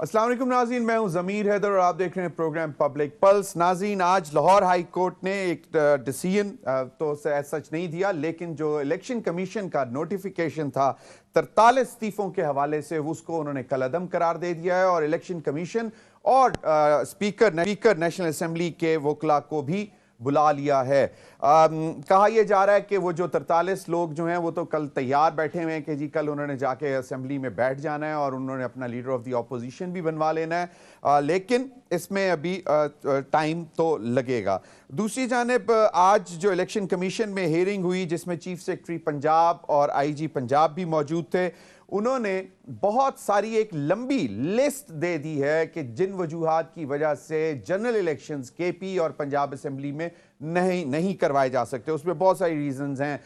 السلام علیکم ناظرین، میں ہوں ضمیر حیدر اور آپ دیکھ رہے ہیں پروگرام پبلک پلس۔ ناظرین، آج لاہور ہائی کورٹ نے ایک ڈیسیژن تو سچ نہیں دیا، لیکن جو الیکشن کمیشن کا نوٹیفیکیشن تھا 43 استعفوں کے حوالے سے، اس کو انہوں نے کالعدم قرار دے دیا ہے، اور الیکشن کمیشن اور اسپیکر نیشنل اسمبلی کے وکلاء کو بھی بلا لیا ہے۔ کہا یہ جا رہا ہے کہ وہ جو 43 لوگ جو ہیں وہ تو کل تیار بیٹھے ہوئے ہیں کہ جی کل انہوں نے جا کے اسمبلی میں بیٹھ جانا ہے اور انہوں نے اپنا لیڈر آف دی اپوزیشن بھی بنوا لینا ہے، لیکن اس میں ابھی ٹائم تو لگے گا۔ دوسری جانب آج جو الیکشن کمیشن میں ہیئرنگ ہوئی، جس میں چیف سیکرٹری پنجاب اور آئی جی پنجاب بھی موجود تھے، انہوں نے بہت ساری ایک لمبی لسٹ دے دی ہے کہ جن وجوہات کی وجہ سے جنرل الیکشنز کے پی اور پنجاب اسمبلی میں نہیں کروائے جا سکتے۔ اس میں بہت ساری ریزنز ہیں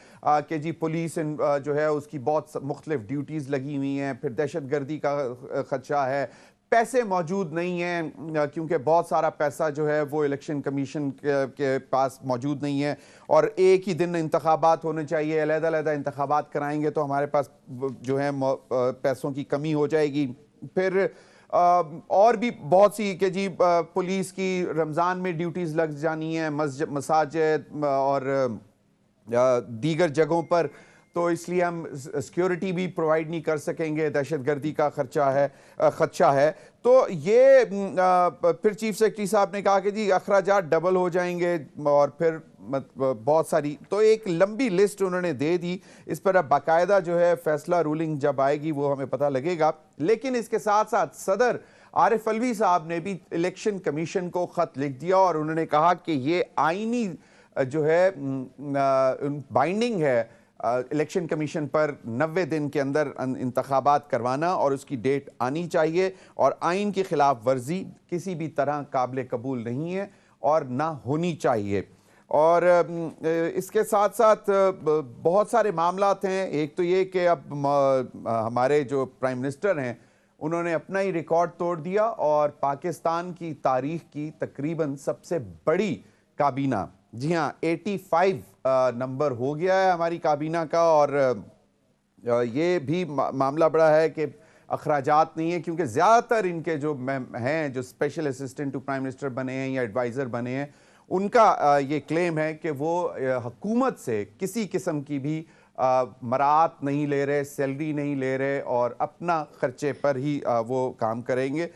کہ جی پولیس جو ہے اس کی بہت مختلف ڈیوٹیز لگی ہوئی ہیں، پھر دہشت گردی کا خدشہ ہے، پیسے موجود نہیں ہیں کیونکہ بہت سارا پیسہ جو ہے وہ الیکشن کمیشن کے پاس موجود نہیں ہے، اور ایک ہی دن انتخابات ہونے چاہیے، علیحدہ علیحدہ انتخابات کرائیں گے تو ہمارے پاس جو ہے پیسوں کی کمی ہو جائے گی۔ پھر اور بھی بہت سی کہ جی پولیس کی رمضان میں ڈیوٹیز لگ جانی ہیں، مساجد اور دیگر جگہوں پر، تو اس لیے ہم سیکیورٹی بھی پرووائڈ نہیں کر سکیں گے، دہشت گردی کا خدشہ ہے۔ تو یہ پھر چیف سیکرٹری صاحب نے کہا کہ جی اخراجات ڈبل ہو جائیں گے، اور پھر بہت ساری تو ایک لمبی لسٹ انہوں نے دے دی۔ اس پر اب باقاعدہ جو ہے فیصلہ رولنگ جب آئے گی وہ ہمیں پتہ لگے گا۔ لیکن اس کے ساتھ ساتھ صدر عارف علوی صاحب نے بھی الیکشن کمیشن کو خط لکھ دیا، اور انہوں نے کہا کہ یہ آئینی جو ہے بائنڈنگ ہے الیکشن کمیشن پر 90 دن کے اندر انتخابات کروانا، اور اس کی ڈیٹ آنی چاہیے، اور آئین کی خلاف ورزی کسی بھی طرح قابل قبول نہیں ہے اور نہ ہونی چاہیے۔ اور اس کے ساتھ ساتھ بہت سارے معاملات ہیں۔ ایک تو یہ کہ اب ہمارے جو پرائم منسٹر ہیں انہوں نے اپنا ہی ریکارڈ توڑ دیا، اور پاکستان کی تاریخ کی تقریباً سب سے بڑی کابینہ، جی ہاں 85 نمبر ہو گیا ہے ہماری کابینہ کا، اور یہ بھی معاملہ بڑا ہے کہ اخراجات نہیں ہیں، کیونکہ زیادہ تر ان کے جو ہیں جو special assistant to prime minister بنے ہیں یا ایڈوائزر بنے ہیں، ان کا یہ کلیم ہے کہ وہ حکومت سے کسی قسم کی بھی مراعات نہیں لے رہے، سیلری نہیں لے رہے، اور اپنا خرچے پر ہی وہ کام کریں گے۔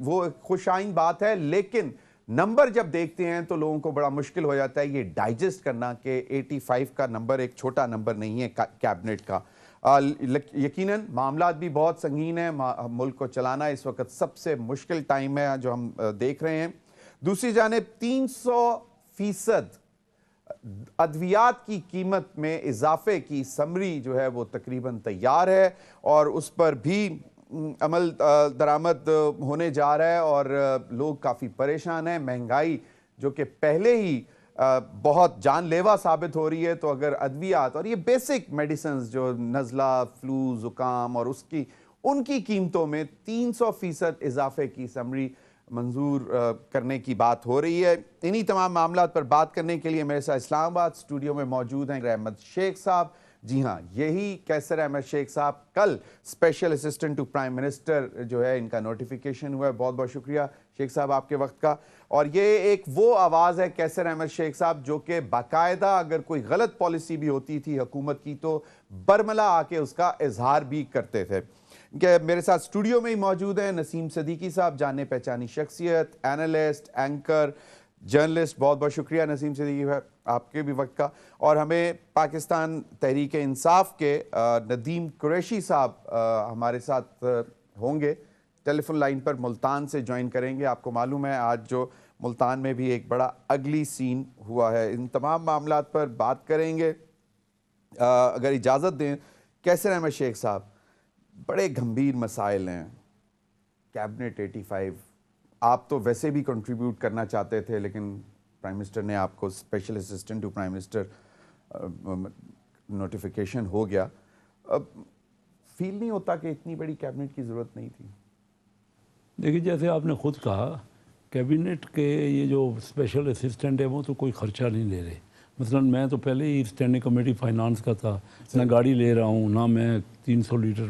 وہ خوش آئند بات ہے، لیکن نمبر جب دیکھتے ہیں تو لوگوں کو بڑا مشکل ہو جاتا ہے یہ ڈائجسٹ کرنا کہ 85 کا نمبر ایک چھوٹا نمبر نہیں ہے کیبنٹ کا۔ یقیناً معاملات بھی بہت سنگین ہیں، ملک کو چلانا اس وقت سب سے مشکل ٹائم ہے جو ہم دیکھ رہے ہیں۔ دوسری جانب 300% ادویات کی قیمت میں اضافے کی سمری جو ہے وہ تقریباً تیار ہے، اور اس پر بھی عمل درآمد ہونے جا رہا ہے، اور لوگ کافی پریشان ہیں۔ مہنگائی جو کہ پہلے ہی بہت جان لیوا ثابت ہو رہی ہے، تو اگر ادویات اور یہ بیسک میڈیسنز جو نزلہ، فلو، زکام اور ان کی قیمتوں میں 300% اضافے کی سمری منظور کرنے کی بات ہو رہی ہے۔ انہی تمام معاملات پر بات کرنے کے لیے میرے ساتھ اسلام آباد اسٹوڈیو میں موجود ہیں احمد شیخ صاحب۔ جی ہاں، یہی کیسر احمد شیخ صاحب، کل special assistant to prime minister جو ہے ان کا نوٹیفیکیشن ہوا ہے۔ بہت بہت شکریہ شیخ صاحب آپ کے وقت کا۔ اور یہ ایک وہ آواز ہے کیسر احمد شیخ صاحب جو کہ باقاعدہ اگر کوئی غلط پالیسی بھی ہوتی تھی حکومت کی تو برملا آ کے اس کا اظہار بھی کرتے تھے۔ کہ میرے ساتھ اسٹوڈیو میں ہی موجود ہیں نسیم صدیقی صاحب، جانے پہچانی شخصیت، اینالسٹ، اینکر، جرنلسٹ۔ بہت بہت شکریہ نسیم صدیقی آپ کے بھی وقت کا۔ اور ہمیں پاکستان تحریک انصاف کے ندیم قریشی صاحب ہمارے ساتھ ہوں گے، ٹیلی فون لائن پر ملتان سے جوائن کریں گے۔ آپ کو معلوم ہے آج جو ملتان میں بھی ایک بڑا اگلی سین ہوا ہے، ان تمام معاملات پر بات کریں گے۔ اگر اجازت دیں کیسر احمد شیخ صاحب، بڑے گھمبیر مسائل ہیں، کیبنٹ 85، آپ تو ویسے بھی کنٹریبیوٹ کرنا چاہتے تھے، لیکن پرائم منسٹر نے آپ کو special assistant to prime minister notification ہو گیا۔ فیل نہیں ہوتا کہ اتنی بڑی کیبنٹ کی ضرورت نہیں تھی؟ دیکھیے، جیسے آپ نے خود کہا، کیبنٹ کے یہ جو اسپیشل اسسٹنٹ ہے وہ تو کوئی خرچہ نہیں لے رہے۔ مثلا میں تو پہلے ہی اسٹینڈنگ کمیٹی فائنانس کا تھا، نہ گاڑی لے رہا ہوں، نہ میں 300 لیٹر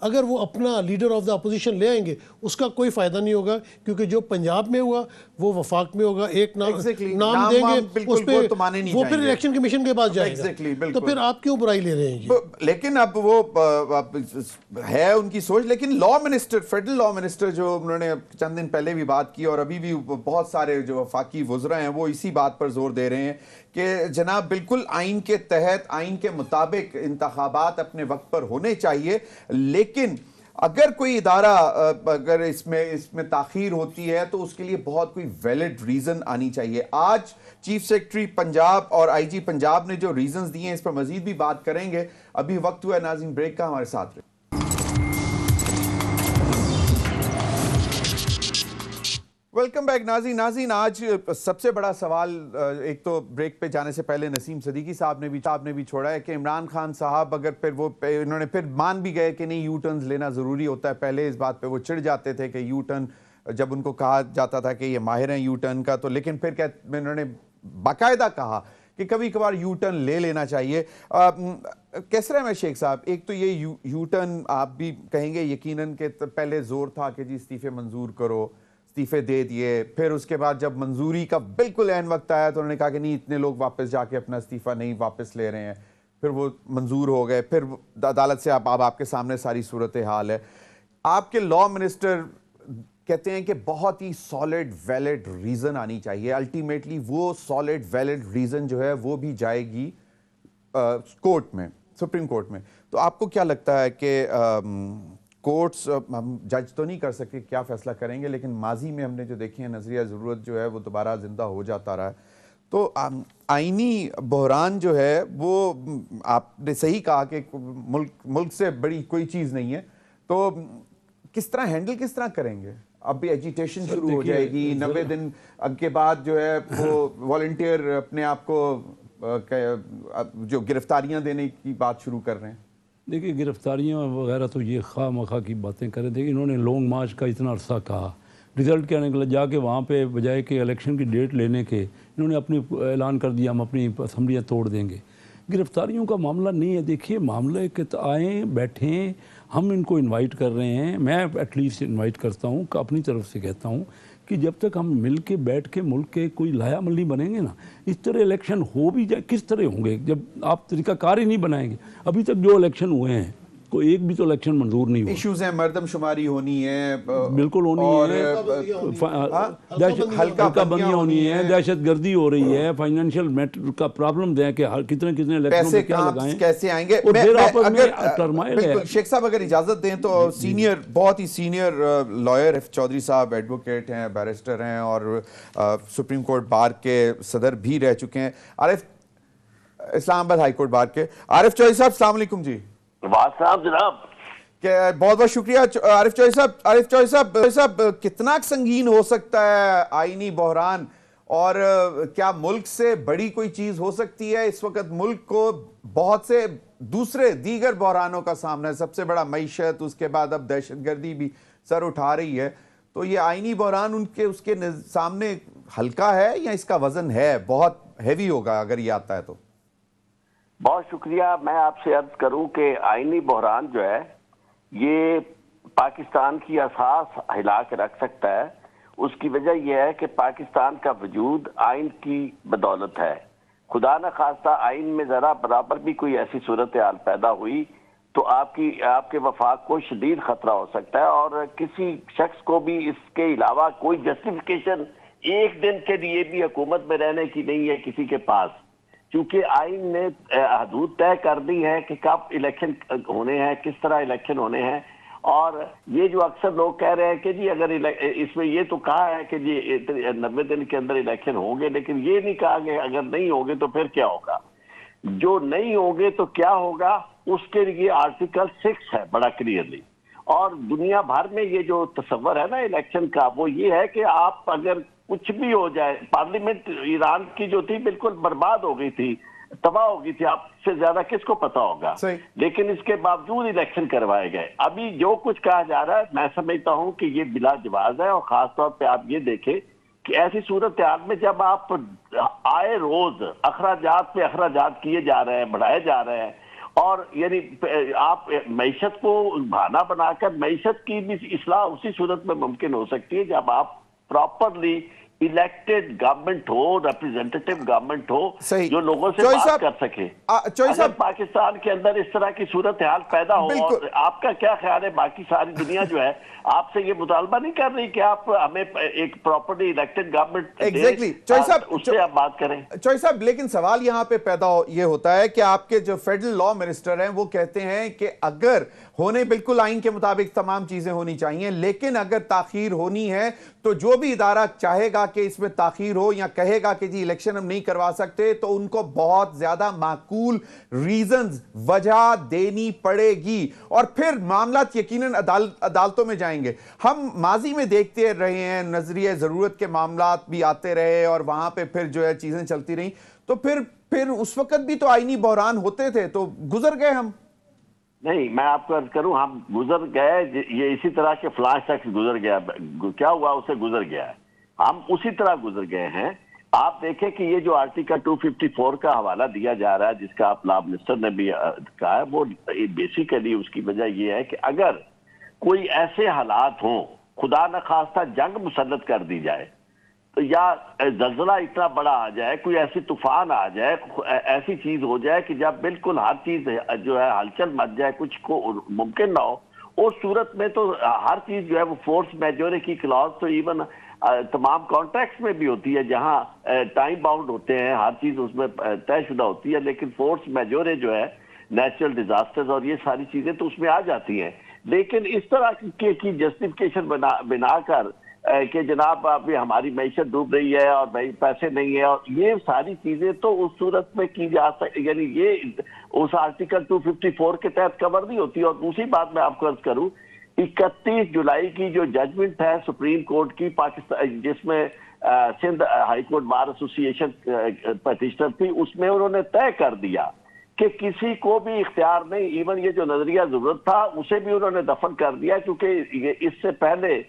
اگر وہ اپنا لیڈر آف دا اپوزیشن لے آئیں گے اس کا کوئی فائدہ نہیں ہوگا، کیونکہ جو پنجاب میں ہوا وہ وفاق میں ہوگا، ایک نام دیں گے اس پہ، وہ پھر الیکشن کمیشن کے پاس جائے گا، تو پھر آپ کیوں برائی لے رہے ہیں؟ لیکن اب وہ ہے ان کی سوچ، لیکن law minister, federal law minister جو انہوں نے چند دن پہلے بھی بات کی اور ابھی بھی بہت سارے جو وفاقی وزراء ہیں وہ اسی بات پر زور دے رہے ہیں کہ جناب بالکل آئین کے تحت، آئین کے مطابق انتخابات اپنے وقت پر ہونے چاہیے، لیکن اگر کوئی ادارہ اگر اس میں تاخیر ہوتی ہے تو اس کے لیے بہت کوئی ویلڈ ریزن آنی چاہیے۔ آج چیف سیکرٹری پنجاب اور آئی جی پنجاب نے جو ریزنز دیے ہیں اس پر مزید بھی بات کریں گے۔ ابھی وقت ہوا ہے ناظرین بریک کا، ہمارے ساتھ رہے۔ ویلکم بیک ناظرین، آج سب سے بڑا سوال ایک تو بریک پہ جانے سے پہلے نسیم صدیقی صاحب نے بھی چھوڑا ہے کہ عمران خان صاحب اگر پھر انہوں نے پھر مان بھی گئے کہ نہیں یو ٹرنز لینا ضروری ہوتا ہے۔ پہلے اس بات پہ وہ چڑ جاتے تھے کہ یو ٹرن جب ان کو کہا جاتا تھا کہ یہ ماہر ہیں یو ٹرن کا، تو لیکن پھر انہوں نے باقاعدہ کہا کہ کبھی کبھار یو ٹرن لے لینا چاہیے۔ کیسے رہے میں شیخ صاحب، ایک تو یہ یو ٹرن آپ بھی کہیں گے یقیناً کہ پہلے زور تھا کہ جی استعفے منظور کرو، استعفے دے دیے، پھر اس کے بعد جب منظوری کا بالکل عین وقت آیا تو انہوں نے کہا کہ نہیں اتنے لوگ واپس جا کے اپنا استعفیٰ نہیں واپس لے رہے ہیں، پھر وہ منظور ہو گئے، پھر عدالت سے اب آپ کے سامنے ساری صورتحال ہے۔ آپ کے لا منسٹر کہتے ہیں کہ بہت ہی سالڈ ویلڈ ریزن آنی چاہیے، الٹیمیٹلی وہ سالڈ ویلڈ ریزن جو ہے وہ بھی جائے گی کورٹ میں، سپریم کورٹ میں۔ تو آپ کو کیا لگتا ہے کہ کورٹس، ہم جج تو نہیں کر سکتے کیا فیصلہ کریں گے، لیکن ماضی میں ہم نے جو دیکھے ہیں نظریہ ضرورت جو ہے وہ دوبارہ زندہ ہو جاتا رہا ہے، تو آئینی بحران جو ہے وہ آپ نے صحیح کہا کہ ملک سے بڑی کوئی چیز نہیں ہے، تو کس طرح ہینڈل کس طرح کریں گے؟ اب بھی ایجیٹیشن شروع ہو جائے گی 90 دن کے بعد جو ہے وہ والنٹیئر اپنے آپ کو جو گرفتاریاں دینے کی بات شروع کر رہے ہیں۔ دیکھیے گرفتاریاں وغیرہ تو یہ خواہ مخواہ کی باتیں کریں، دیکھیں انہوں نے لانگ مارچ کا اتنا عرصہ کہا، رزلٹ کیا نکلا، جا کے وہاں پہ بجائے کہ الیکشن کی ڈیٹ لینے کے انہوں نے اپنی اعلان کر دیا ہم اپنی اسمبلیاں توڑ دیں گے۔ گرفتاریوں کا معاملہ نہیں ہے، دیکھیے معاملہ ہے کہ آئیں بیٹھیں، ہم ان کو انوائٹ کر رہے ہیں، میں ایٹ لیسٹ انوائٹ کرتا ہوں، اپنی طرف سے کہتا ہوں کہ جب تک ہم مل کے بیٹھ کے ملک کے کوئی لایا ملی بنیں گے نا، اس طرح الیکشن ہو بھی جائے، کس طرح ہوں گے جب آپ طریقہ کار ہی نہیں بنائیں گے؟ ابھی تک جو الیکشن ہوئے ہیں کوئی ایک بھی تو الیکشن منظور نہیں ہوا۔ ایشوز ہیں، مردم شماری ہونی ہے، بالکل ہونی ہے، ہلکا بندیاں ہونی ہے، دہشت گردی ہو رہی ہے، فائنینشیل میٹر کا پرابلم ہے کہ کتنے الیکشنوں پیسے کیا لگائیں، کیسے آئیں گے۔ شیخ صاحب اگر اجازت دیں تو سینئر، بہت ہی سینئر لائر ایف چودھری صاحب ایڈوکیٹ ہیں، بیرسٹر ہیں اور سپریم کورٹ بار کے صدر بھی رہ چکے ہیں، عارف اسلام آباد ہائی کورٹ بار کے، عارف چودھری صاحب السلام علیکم۔ جی صاحب جناب، بہت بہت شکریہ عارف چودھری صاحب، کتنا سنگین ہو سکتا ہے آئینی بحران، اور کیا ملک سے بڑی کوئی چیز ہو سکتی ہے؟ اس وقت ملک کو بہت سے دیگر بحرانوں کا سامنا ہے، سب سے بڑا معیشت، اس کے بعد اب دہشت گردی بھی سر اٹھا رہی ہے، تو یہ آئینی بحران اس کے سامنے ہلکا ہے یا اس کا وزن ہے بہت ہیوی ہوگا اگر یہ آتا ہے تو؟ بہت شکریہ۔ میں آپ سے عرض کروں کہ آئینی بحران جو ہے یہ پاکستان کی اساس ہلا کے رکھ سکتا ہے۔ اس کی وجہ یہ ہے کہ پاکستان کا وجود آئین کی بدولت ہے۔ خدا نہ خواستہ آئین میں ذرا برابر بھی کوئی ایسی صورتحال پیدا ہوئی تو آپ کے وفاق کو شدید خطرہ ہو سکتا ہے، اور کسی شخص کو بھی اس کے علاوہ کوئی جسٹیفیکیشن ایک دن کے لیے بھی حکومت میں رہنے کی نہیں ہے کسی کے پاس، چونکہ آئین نے حدود طے کر دی ہے کہ کب الیکشن ہونے ہیں، کس طرح الیکشن ہونے ہیں۔ اور یہ جو اکثر لوگ کہہ رہے ہیں کہ جی اگر اس میں یہ تو کہا ہے کہ جی 90 دن کے اندر الیکشن ہوں گے، لیکن یہ نہیں کہا کہ اگر نہیں ہوں گے تو پھر کیا ہوگا۔ جو نہیں ہوں گے تو کیا ہوگا، اس کے لیے آرٹیکل 6 ہے بڑا کلیئرلی، اور دنیا بھر میں یہ جو تصور ہے نا الیکشن کا، وہ یہ ہے کہ آپ اگر کچھ بھی ہو جائے، پارلیمنٹ ایران کی جو تھی بالکل برباد ہو گئی تھی، تباہ ہو گئی تھی، آپ سے زیادہ کس کو پتا ہوگا، لیکن اس کے باوجود الیکشن کروائے گئے۔ ابھی جو کچھ کہا جا رہا ہے میں سمجھتا ہوں کہ یہ بلا جواز ہے، اور خاص طور پہ آپ یہ دیکھیں کہ ایسی صورتحال میں جب آپ آئے روز اخراجات پہ اخراجات کیے جا رہے ہیں، بڑھائے جا رہے ہیں، اور یعنی آپ معیشت کو بہانہ بنا کر معیشت کی بھی اصلاح اسی صورت میں ممکن ہو سکتی ہے جب آپ پراپرلی الیکٹڈ گورنمنٹ ہو، ریپرزینٹیٹو گورنمنٹ ہو جو لوگوں سے بات کر سکے. اگر پاکستان کے اندر اس طرح کی صورتحال پیدا ہو، اور آپ کا کیا خیال ہے باقی ساری دنیا جو ہے آپ سے یہ مطالبہ نہیں کر رہی کہ آپ ہمیں ایک پراپرلی الیکٹڈ گورنمنٹ اس سے آپ بات کریں؟ چوئی صاحب لیکن سوال یہاں پہ پیدا یہ ہوتا ہے کہ آپ کے جو فیڈرل لا منسٹر ہیں وہ کہتے ہیں کہ اگر ہونے بالکل آئین کے مطابق تمام چیزیں ہونی چاہیے، لیکن اگر تاخیر ہونی ہے تو جو بھی ادارہ چاہے گا کہ اس میں تاخیر ہو یا کہے گا کہ جی الیکشن ہم نہیں کروا سکتے تو ان کو بہت زیادہ معقول ریزنز وجہ دینی پڑے گی، اور پھر معاملات یقیناً عدالتوں میں جائیں گے. ہم ماضی میں دیکھتے رہے ہیں نظریہ ضرورت کے معاملات بھی آتے رہے اور وہاں پہ پھر جو ہے چیزیں چلتی رہیں، تو پھر اس وقت بھی تو آئینی بحران ہوتے تھے، تو گزر گئے ہم. نہیں، میں آپ کو عرض کروں ہم گزر گئے، یہ اسی طرح کے فلاں شخص گزر گیا، کیا ہوا اسے گزر گیا ہے، ہم اسی طرح گزر گئے ہیں. آپ دیکھیں کہ یہ جو آرٹیکل 254 کا حوالہ دیا جا رہا ہے جس کا آپ لا منسٹر نے بھی کہا ہے، وہ بیسیکلی اس کی وجہ یہ ہے کہ اگر کوئی ایسے حالات ہوں، خدا نخواستہ جنگ مسلط کر دی جائے یا زلزلہ اتنا بڑا آ جائے، کوئی ایسی طوفان آ جائے، ایسی چیز ہو جائے کہ جب بالکل ہر چیز جو ہے ہلچل مچ جائے، کچھ کو ممکن نہ ہو، اس صورت میں تو ہر چیز جو ہے وہ فورس میجورے کی کلاس تو ایون تمام کانٹریکٹس میں بھی ہوتی ہے جہاں ٹائم باؤنڈ ہوتے ہیں، ہر چیز اس میں طے شدہ ہوتی ہے، لیکن فورس میجورے جو ہے نیچرل ڈیزاسٹرز اور یہ ساری چیزیں تو اس میں آ جاتی ہیں. لیکن اس طرح کی جسٹیفیکیشن بنا کر کہ جناب ابھی ہماری معیشت ڈوب رہی ہے اور پیسے نہیں ہے، اور یہ ساری چیزیں تو اس صورت میں کی جا سکتی، یعنی یہ اس آرٹیکل 254 کے تحت کور نہیں ہوتی. اور دوسری بات میں آپ کو عرض کروں، 31 جولائی کی جو ججمنٹ ہے سپریم کورٹ کی پاکستان، جس میں سندھ ہائی کورٹ بار ایسوسی ایشن پٹیشنر تھی، اس میں انہوں نے طے کر دیا کہ کسی کو بھی اختیار نہیں، ایون یہ جو نظریہ ضرورت تھا اسے بھی انہوں نے دفن کر دیا، کیونکہ اس سے پہلے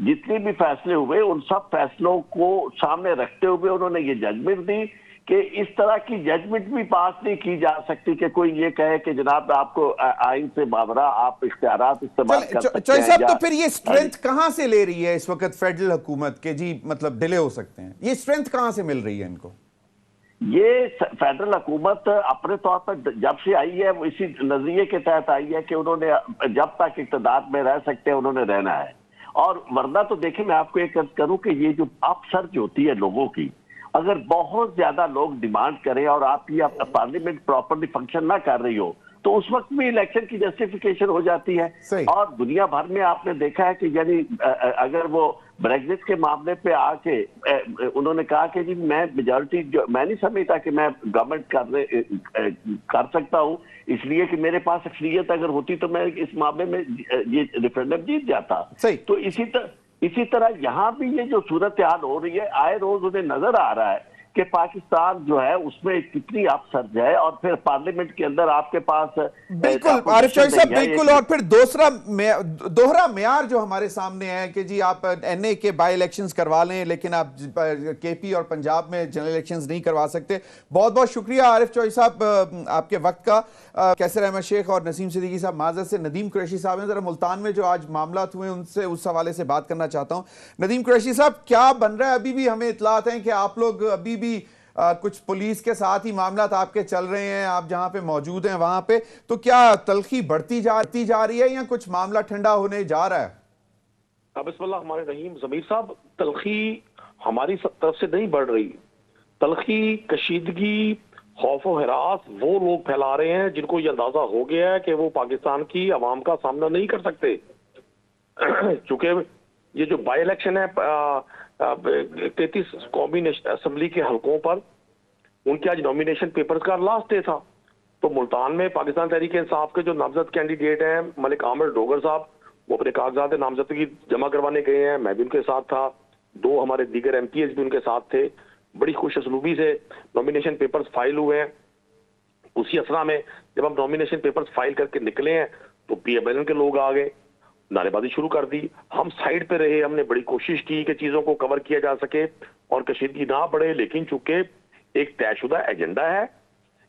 جتنی بھی فیصلے ہوئے ان سب فیصلوں کو سامنے رکھتے ہوئے انہوں نے یہ ججمنٹ دی کہ اس طرح کی ججمنٹ بھی پاس نہیں کی جا سکتی کہ کوئی یہ کہے کہ جناب آپ کو آئین سے مابرہ آپ اختیارات استعمال کر سکتے ہیں. چوئی صاحب تو پھر یہ سٹرینتھ کہاں سے لے رہی ہے اس وقت فیڈرل حکومت کے جی مطلب ڈیلے ہو سکتے ہیں، یہ سٹرینتھ کہاں سے مل رہی ہے ان کو؟ یہ فیڈرل حکومت اپنے طور پر جب سے آئی ہے وہ اسی نظریے کے تحت آئی ہے کہ انہوں نے جب تک اقتدار میں رہ سکتے ہیں انہوں نے رہنا ہے. اور ورنہ تو دیکھیں میں آپ کو ایک عرض کروں کہ یہ جو اپ سرج ہوتی ہے لوگوں کی، اگر بہت زیادہ لوگ ڈیمانڈ کریں اور آپ کی پارلیمنٹ پراپرلی فنکشن نہ کر رہی ہو تو اس وقت بھی الیکشن کی جسٹیفیکیشن ہو جاتی ہے. اور دنیا بھر میں آپ نے دیکھا ہے کہ یعنی اگر وہ بریگزٹ کے معاملے پہ آ کے انہوں نے کہا کہ جی میں میجورٹی میں نہیں سمجھتا کہ میں گورنمنٹ کر سکتا ہوں، اس لیے کہ میرے پاس اکثریت اگر ہوتی تو میں اس معاملے میں یہ ریفرینڈم جیت جاتا. تو اسی طرح یہاں بھی یہ جو صورتحال ہو رہی ہے آئے روز انہیں نظر آ رہا ہے کہ پاکستان جو ہے اس میں کتنی اپ سرج ہے، اور پھر پارلیمنٹ کے اندر آپ کے پاس بالکل عارف چوئی صاحب بالکل، اور پھر دوہرا معیار جو ہمارے سامنے ہے کہ جی آپ این اے کے بائی الیکشنز کروا لیں لیکن آپ کے پی اور پنجاب میں جنرل الیکشنز نہیں کروا سکتے. بہت بہت شکریہ عارف چوئی صاحب آپ کے وقت کا. کیسر احمد شیخ اور نسیم صدیقی صاحب معذرت سے ندیم قریشی صاحب ہیں، ذرا ملتان میں جو آج معاملات ہوئے ان سے اس حوالے سے بات کرنا چاہتا ہوں. ندیم قریشی صاحب کیا بن رہا ہے؟ ابھی بھی ہمیں اطلاعات ہیں کہ آپ لوگ ابھی بھی کچھ پولیس کے ساتھ ہی معاملات آپ کے چل رہے ہیں، آپ جہاں پہ موجود ہیں وہاں پہ، تو کیا تلخی بڑھتی جا رہی ہے یا کچھ معاملہ ٹھنڈا ہونے جا رہا ہے؟ بسم اللہ الرحمن الرحیم. ضمیر صاحب، تلخی ہماری طرف سے نہیں بڑھ رہی، تلخی کشیدگی خوف و ہراس وہ لوگ پھیلا رہے ہیں جن کو یہ اندازہ ہو گیا ہے کہ وہ پاکستان کی عوام کا سامنا نہیں کر سکتے. چونکہ یہ جو بائی الیکشن ہے 33 قومی اسمبلی کے حلقوں پر، ان کے آج نومینیشن پیپرز کا لاسٹ ڈے تھا. تو ملتان میں پاکستان تحریک انصاف کے جو نامزد کینڈیڈیٹ ہیں ملک عامر ڈوگر صاحب، وہ اپنے کاغذات نامزدگی جمع کروانے گئے ہیں، میں بھی ان کے ساتھ تھا، 2 ہمارے دیگر ایم پی ایس بھی ان کے ساتھ تھے. بڑی خوش اسلوبی سے نومینیشن پیپرز فائل ہوئے ہیں. اسی اسرا میں جب ہم نومینیشن پیپرز فائل کر کے نکلے ہیں تو پی ایم ایل این کے لوگ آ گئے، نعرے بازی شروع کر دی. ہم سائڈ پہ رہے، ہم نے بڑی کوشش کی کہ چیزوں کو کور کیا جا سکے اور کشیدگی نہ بڑھے، لیکن چونکہ ایک طے شدہ ایجنڈا ہے،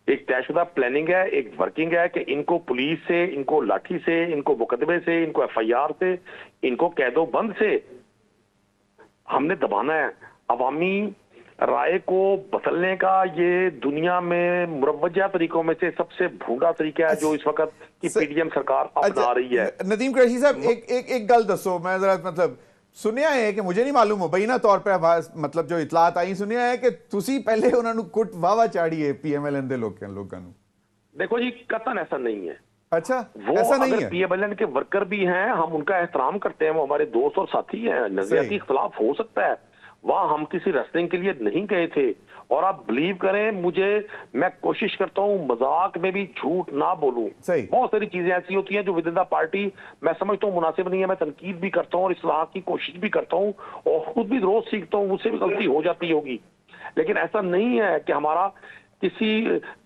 ایک طے شدہ پلاننگ ہے, ایک ورکنگ ہے کہ ان کو پولیس سے, ان کو لاٹھی سے, ان کو مقدمے سے, ان کو ایف آئی آر سے, ان کو قید و بند سے ہم نے دبانا ہے. عوامی رائے کو بدلنے کا یہ دنیا میں مروجہ طریقوں میں سے سب سے بھونڈا طریقہ ہے جو اس وقت کی پی ڈی ایم سرکار اپنا رہی ہے. ندیم قریشی صاحب ایک گل دسو, میں ذرا مطلب سنیا ہے کہ مجھے نہیں معلوم مبینہ طور پہ مطلب جو اطلاعات آئی, سنیا ہے کہ تسی پہلے انہوں نے کٹ واہ چاڑی ہے پی ایم ایل این دے لوگوں نو. دیکھو جی قطعاً ایسا نہیں ہے. اچھا وہ ایسا نہیں اگر ہے, پی ایم ایل این کے ورکر بھی ہیں, ہم ان کا احترام کرتے ہیں, وہ ہمارے دوست اور ساتھی ہیں, نظریاتی اختلاف ہو سکتا ہے, وہاں ہم کسی ریسلنگ کے لیے نہیں گئے تھے. اور آپ بلیو کریں مجھے, میں کوشش کرتا ہوں مذاق میں بھی جھوٹ نہ بولوں. بہت ساری چیزیں ایسی ہوتی ہیں جو ود ان دا پارٹی میں سمجھتا ہوں مناسب نہیں ہے, میں تنقید بھی کرتا ہوں اور اصلاح کی کوشش بھی کرتا ہوں اور خود بھی روز سیکھتا ہوں, مجھ سے بھی غلطی ہو جاتی ہوگی, لیکن ایسا نہیں ہے کہ ہمارا کسی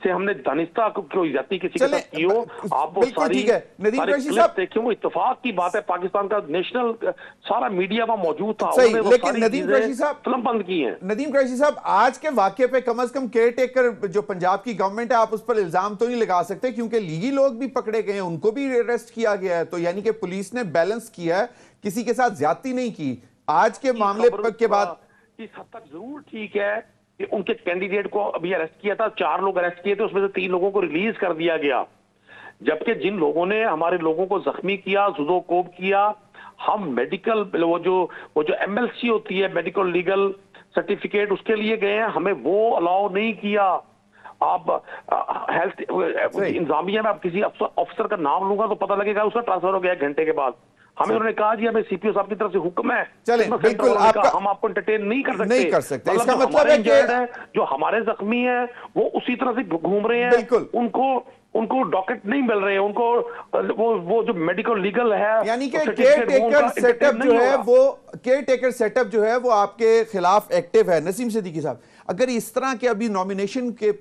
سے ہم نے دانستہ کوئی جاتی کسی کے ساتھ کی ہو. آپ وہ ساری کلپ دیکھیں, وہ اتفاق کی بات ہے, پاکستان کا نیشنل سارا میڈیا وہاں موجود تھا, انہوں نے وہ ساری چیزیں فلم بند کی ہیں. ندیم قریشی صاحب آج کے واقعے پہ کم از کم کیئر ٹیکر جو پنجاب کی گورنمنٹ ہے, آپ اس پر الزام تو نہیں لگا سکتے کیونکہ لیگی لوگ بھی پکڑے گئے ہیں, ان کو بھی اریسٹ کیا گیا ہے, تو یعنی کہ پولیس نے بیلنس کیا ہے, کسی کے ساتھ زیادتی نہیں کی. آج کے معاملے کے بعد اس حد تک ضرور ٹھیک ہے کہ ان کے کینڈیڈیٹ کو ابھی اریسٹ کیا تھا, 4 لوگ اریسٹ کیے تھے, اس میں سے 3 لوگوں کو ریلیز کر دیا گیا, جبکہ جن لوگوں نے ہمارے لوگوں کو زخمی کیا, زدو کوب کیا, ہم میڈیکل وہ جو ایم ایل سی ہوتی ہے میڈیکل لیگل سرٹیفکیٹ اس کے لیے گئے ہیں, ہمیں وہ الاؤ نہیں کیا. آپ ہیلتھ انتظامیہ میں آپ کسی افسر کا نام لوں گا تو پتہ لگے گا اس کا ٹرانسفر ہو گیا 1 گھنٹے کے بعد. ہمیں انہوں نے کہا جی ہمیں سی پی او صاحب کی طرف سے حکم ہے, چلیں بالکل ہم آپ کو انٹرٹین نہیں کر سکتے. اس کا مطلب ہے کہ جو ہمارے زخمی ہیں وہ اسی طرح سے گھوم رہے ہیں, ان کو ڈاکٹ نہیں مل رہے ہیں, ان کو وہ جو میڈیکل لیگل ہے, یعنی کہ کیئر ٹیکر سیٹ اپ جو ہے وہ کیئر ٹیکر سیٹ اپ جو ہے وہ آپ کے خلاف ایکٹیو ہے. نسیم صدیقی صاحب, اگر اس طرح کے ابھی نومینیشن کے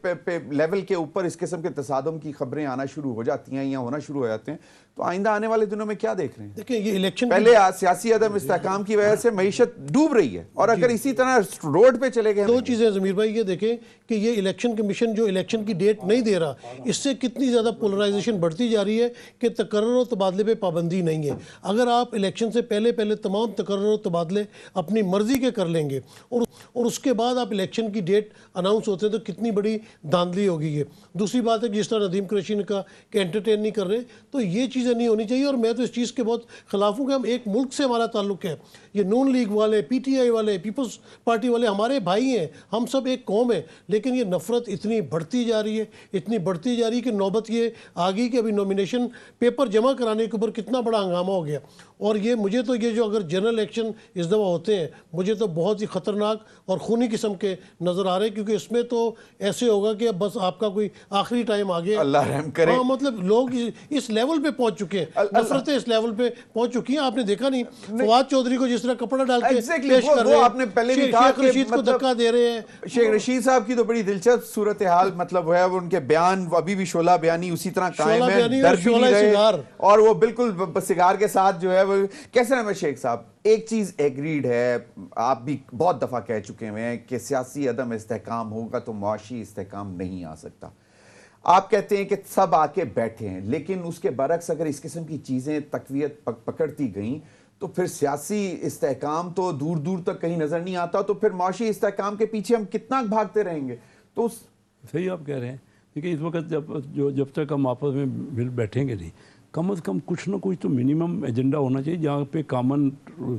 لیول کے اوپر اس قسم کے تصادم کی خبریں آنا شروع ہو جاتی ہیں یا ہونا شروع ہو جاتے ہیں, تو آئندہ آنے والے دنوں میں کیا دیکھ رہے ہیں؟ دیکھیں یہ الیکشن پہلے سیاسی عدم استحکام کی وجہ سے معیشت ڈوب رہی ہے, اور اگر اسی طرح روڈ پہ چلے گئے. 2 چیزیں ضمیر بھائی, یہ دیکھیں کہ یہ الیکشن کمیشن جو الیکشن کی ڈیٹ نہیں دے رہا, اس سے کتنی زیادہ پولرائزیشن بڑھتی جا رہی ہے کہ تقرر و تبادلے پہ پابندی نہیں ہے. اگر آپ الیکشن سے پہلے تمام تقرر و تبادلے اپنی مرضی کے کر لیں گے اور اس کے بعد آپ الیکشن کی ڈیٹ اناؤنس ہوتے ہیں تو کتنی بڑی دھاندلی ہوگی. یہ دوسری بات ہے کہ جس طرح ندیم قریشی نے کہا کہ انٹرٹین نہیں کر رہے, تو یہ چیزیں نہیں ہونی چاہیے. اور میں تو اس چیز کے بہت خلاف ہوں کہ ہم ایک ملک سے ہمارا تعلق ہے, یہ نون لیگ والے, پی ٹی آئی والے, پیپلز پارٹی والے ہمارے بھائی ہیں, ہم سب ایک قوم ہیں, لیکن یہ نفرت اتنی بڑھتی جا رہی ہے کہ نوبت یہ آگئی کہ ابھی نومینیشن پیپر جمع کرانے کے اوپر کتنا بڑا ہنگامہ ہو گیا. اور یہ مجھے تو یہ جو اگر جنرل الیکشن اس دفعہ ہوتے ہیں مجھے تو بہت ہی خطرناک اور خونی قسم کے نظر آ رہے ہیں, کیونکہ اس میں تو ایسے ہوگا کہ بس آپ کا کوئی آخری ٹائم آ گیا, اللہ رحم کرے. ہاں مطلب لوگ اس لیول پہ پہنچ چکے ہیں, نفرتیں اس لیول پہ پہنچ چکی ہیں. آپ نے دیکھا نہیں فواد چودھری کو جس طرح کپڑا ڈال کے پیش کر رہے ہیں, شیخ رشید کو دھکا دے رہے ہیں. شیخ رشید صاحب کی تو بڑی دلچسپ صورتحال مطلب ہے, وہ ان کے بیان ابھی بھی شعلہ بیانی اسی طرح قائم ہے, ڈر بھی نہیں رہے, اور وہ بالکل سگار کے ساتھ جو ہے وہ کیسے نام ہے. شیخ صاحب ایک چیز ایگریڈ ہے, آپ بھی بہت دفعہ کہہ چکے ہیں کہ سیاسی عدم استحکام ہوگا تو معاشی استحکام نہیں آ سکتا. آپ کہتے ہیں کہ سب آ کے بیٹھے ہیں, لیکن اس کے برعکس اگر اس قسم کی چیزیں تقویت پکڑتی گئیں تو پھر سیاسی استحکام تو دور دور تک کہیں نظر نہیں آتا, تو پھر معاشی استحکام کے پیچھے ہم کتنا بھاگتے رہیں گے. تو صحیح آپ کہہ رہے ہیں, کیونکہ اس وقت جب تک ہم آپس میں مل بیٹھیں گے نہیں, کم از کم کچھ نہ کچھ تو منیمم ایجنڈا ہونا چاہیے جہاں پہ کامن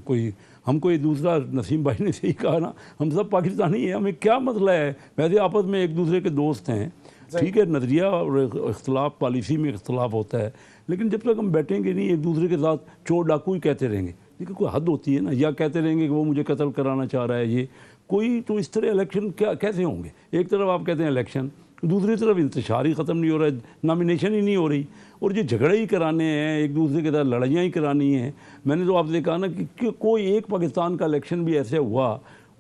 کوئی, ہم کوئی دوسرا, نسیم بھائی نے صحیح کہا نا, ہم سب پاکستانی ہیں, ہمیں کیا مسئلہ ہے, ویسے آپس میں ایک دوسرے کے دوست ہیں, ٹھیک ہے نظریہ اور اختلاف پالیسی میں اختلاف ہوتا ہے, لیکن جب تک ہم بیٹھیں گے نہیں ایک دوسرے کے ساتھ چور ڈاکو ہی کہتے رہیں گے, لیکن کوئی حد ہوتی ہے نا, یا کہتے رہیں گے کہ وہ مجھے قتل کرانا چاہ رہا ہے یہ کوئی, تو اس طرح الیکشن کیسے ہوں گے. ایک طرف آپ کہتے ہیں الیکشن, دوسری طرف انتشار ہی ختم نہیں ہو رہا ہے, نامینیشن ہی نہیں ہو رہی, اور یہ جھگڑے ہی کرانے ہیں, ایک دوسرے کے ساتھ لڑائیاں ہی کرانی ہیں. میں نے تو آپ سے کہا نا کہ کوئی ایک پاکستان کا الیکشن بھی ایسے ہوا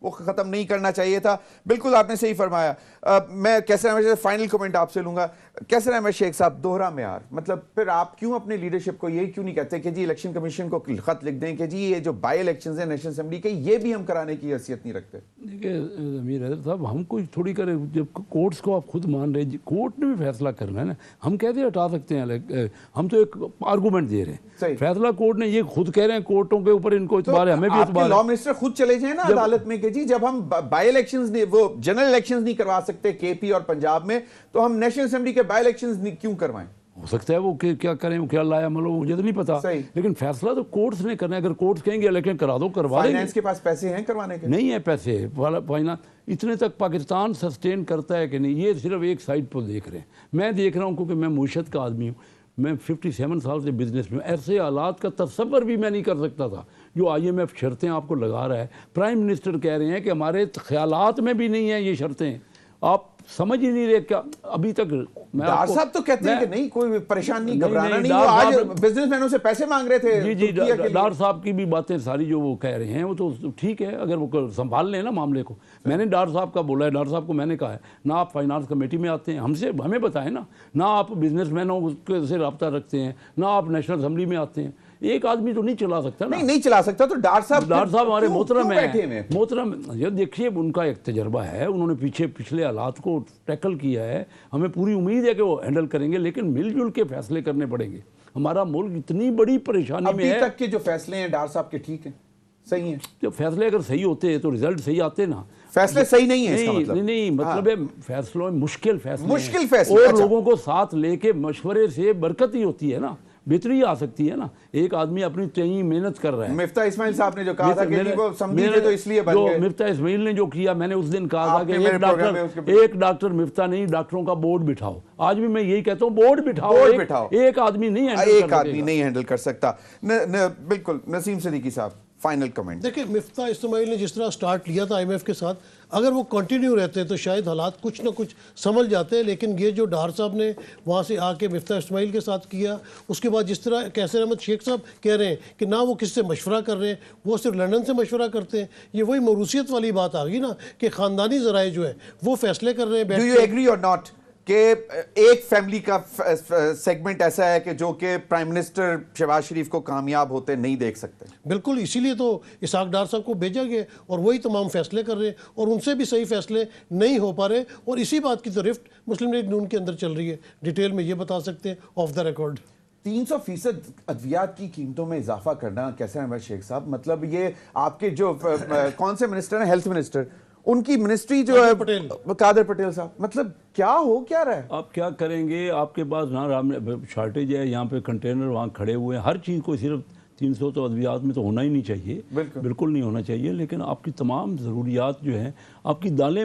وہ ختم نہیں کرنا چاہیے تھا. بالکل آپ نے صحیح فرمایا. میں کیسر احمد شیخ فائنل کمنٹ آپ سے لوں گا. کیسر احمد شیخ صاحب, دوہرا معیار, مطلب پھر آپ کیوں اپنے لیڈرشپ کو یہی کیوں نہیں کہتے کہ جی الیکشن کمیشن کو خط لکھ دیں کہ جی یہ جو بائی الیکشنز ہیں نیشنل اسمبلی کے, یہ بھی ہم کرانے کی حیثیت نہیں رکھتے؟ دیکھیے ضمیر حیدر صاحب, ہم کوئی تھوڑی کرے, جب کورٹس کو آپ خود مان رہے ہیں, کورٹ نے بھی فیصلہ کرنا ہے نا. ہم کہتے ہیں ہٹا سکتے ہیں, ہم تو ایک آرگومنٹ دے رہے ہیں, فیصلہ کورٹ نے, یہ خود کہہ رہے ہیں کورٹوں کے اوپر ان کو اعتبار ہے, ہمیں بھی اعتبار ہے. لا منسٹر خود چلے جائیں نا عدالت میں کہ جی جب ہم بائی الیکشنز نہیں, وہ جنرل الیکشنز نہیں کروا سکتے کے پی اور پنجاب میں, تو ہم نیشنل اسمبلی کے بائی الیکشنز کیوں کروائیں؟ ہو سکتا ہے وہ کیا کریں, وہ کیا لایا عمل ہو, مجھے تو نہیں پتا, لیکن فیصلہ تو کورٹس نے کرنا ہے. اگر کورٹس کہیں گے الیکشن کرا دو, کروا دیں گے. فائنانس کے پاس پیسے ہیں کروانے کے؟ نہیں ہے پیسے. اتنے تک پاکستان سسٹین کرتا ہے کہ نہیں, یہ صرف ایک سائڈ پر دیکھ رہے ہیں. میں دیکھ رہا ہوں کیونکہ میں معیشت کا آدمی ہوں, میں 57 سال سے بزنس میں, ایسے حالات کا تصور بھی میں نہیں کر سکتا تھا جو آئی ایم ایف شرطیں آپ کو لگا رہا ہے. پرائم منسٹر کہہ رہے ہیں کہ ہمارے خیالات میں بھی نہیں ہیں یہ شرطیں. آپ سمجھ ہی نہیں رہے کیا ابھی تک. ڈار صاحب تو کہتے ہیں کہ نہیں کوئی پریشان نہیں, گھبرانا نہیں, وہ آج بزنس مینوں سے پیسے مانگ رہے تھے. جی ڈار صاحب کی بھی باتیں ساری جو وہ کہہ رہے ہیں وہ تو ٹھیک ہے, اگر وہ سنبھال لیں نا معاملے کو. میں نے ڈار صاحب کا بولا ہے, ڈار صاحب کو میں نے کہا ہے, نہ آپ فائنانس کمیٹی میں آتے ہیں, ہمیں بتائیں نا, نہ آپ بزنس مینوں سے رابطہ رکھتے ہیں, نہ آپ نیشنل اسمبلی میں آتے ہیں. ایک آدمی تو نہیں چلا سکتا نا. نہیں چلا سکتا, تو ڈار صاحب ہمارے محترم ہیں, محترم. یہ دیکھیے ان کا ایک تجربہ ہے, انہوں نے پچھلے حالات کو ٹیکل کیا ہے. ہمیں پوری امید ہے کہ وہ ہینڈل کریں گے, لیکن مل جل کے فیصلے کرنے پڑیں گے. ہمارا ملک اتنی بڑی پریشانی میں ہے. ابھی تک کے جو فیصلے ہیں ڈار صاحب کے ٹھیک ہیں, صحیح ہیں. جب فیصلے اگر صحیح ہوتے تو رزلٹ صحیح آتے نا. فیصلے صحیح نہیں ہیں اس کا مطلب نہیں, مطلب ہے فیصلوں میں مشکل فیصلے اور لوگوں کو ساتھ لے کے مشورے سے برکت ہی ہوتی ہے نا, بہتری آ سکتی ہے نا. ایک آدمی اپنی تئیں محنت کر رہا ہے. مفتاح اسماعیل صاحب نے جو کہا تھا کہ وہ سمجھے تو اس لیے بن گئے. مفتاح اسماعیل نے جو کیا, میں نے اس دن کہا تھا کہ ایک ڈاکٹر مفتاح نہیں, ڈاکٹروں کا بورڈ بٹھاؤ. آج بھی میں یہی کہتا ہوں, بورڈ بٹھاؤ. ایک آدمی نہیں ہینڈل کر سکتا. بالکل. نسیم صدیقی صاحب فائنل کمنٹ. دیکھیں مفتاح اسماعیل نے جس طرح سٹارٹ لیا تھا آئی ایم ایف کے ساتھ, اگر وہ کنٹینیو رہتے تو شاید حالات کچھ نہ کچھ سمجھ جاتے ہیں. لیکن یہ جو ڈار صاحب نے وہاں سے آ کے مفتاح اسماعیل کے ساتھ کیا, اس کے بعد جس طرح کیسر احمد شیخ صاحب کہہ رہے ہیں کہ نہ وہ کس سے مشورہ کر رہے ہیں, وہ صرف لندن سے مشورہ کرتے ہیں. یہ وہی موروثیت والی بات آ گئی نا کہ خاندانی ذرائع جو ہے وہ فیصلے کر رہے ہیں. ڈو یو ایگری اور ناٹ کہ ایک فیملی کا سیگمنٹ ایسا ہے کہ جو کہ پرائم منسٹر شہباز شریف کو کامیاب ہوتے نہیں دیکھ سکتے؟ بالکل, اسی لیے تو اسحاق ڈار صاحب کو بھیجا گیا اور وہی تمام فیصلے کر رہے ہیں, اور ان سے بھی صحیح فیصلے نہیں ہو پا رہے. اور اسی بات کی تو رفٹ مسلم لیگ نون کے اندر چل رہی ہے. ڈیٹیل میں یہ بتا سکتے ہیں آف دا ریکارڈ. 300% ادویات کی قیمتوں میں اضافہ کرنا کیسر احمد شیخ صاحب, مطلب یہ آپ کے جو کون سے منسٹر ہیں, ہیلتھ منسٹر, ان کی منسٹری جو ہے قادر پٹیل صاحب, مطلب کیا ہو کیا رہا ہے؟ آپ کیا کریں گے, آپ کے پاس نہ شارٹیج ہے, یہاں پہ کنٹینر وہاں کھڑے ہوئے ہیں, ہر چیز کو صرف 300 تو ادویات میں تو ہونا ہی نہیں چاہیے, بالکل نہیں ہونا چاہیے. لیکن آپ کی تمام ضروریات جو ہیں, آپ کی دالیں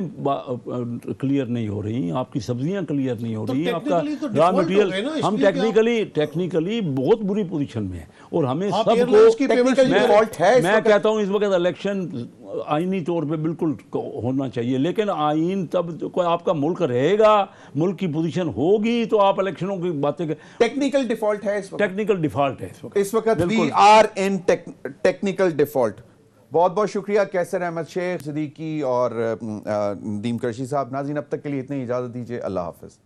کلیئر نہیں ہو رہی, آپ کی سبزیاں کلیئر نہیں ہو رہی, آپ کا را مٹیریل, ہم ٹیکنیکلی بہت بری پوزیشن میں ہیں. اور ہمیں سب کو, میں کہتا ہوں اس وقت الیکشن آئینی طور پہ بالکل ہونا چاہیے, لیکن آئین تب کوئی آپ کا ملک رہے گا, ملک کی پوزیشن ہوگی تو آپ الیکشنوں کی باتیں کریں. ٹیکنیکل ڈیفالٹ ہے اس وقت we are in technical default. بہت بہت شکریہ کیسر احمد شیخ صدیقی اور ندیم قریشی صاحب. ناظرین اب تک کے لیے اتنی اجازت دیجیے, اللہ حافظ.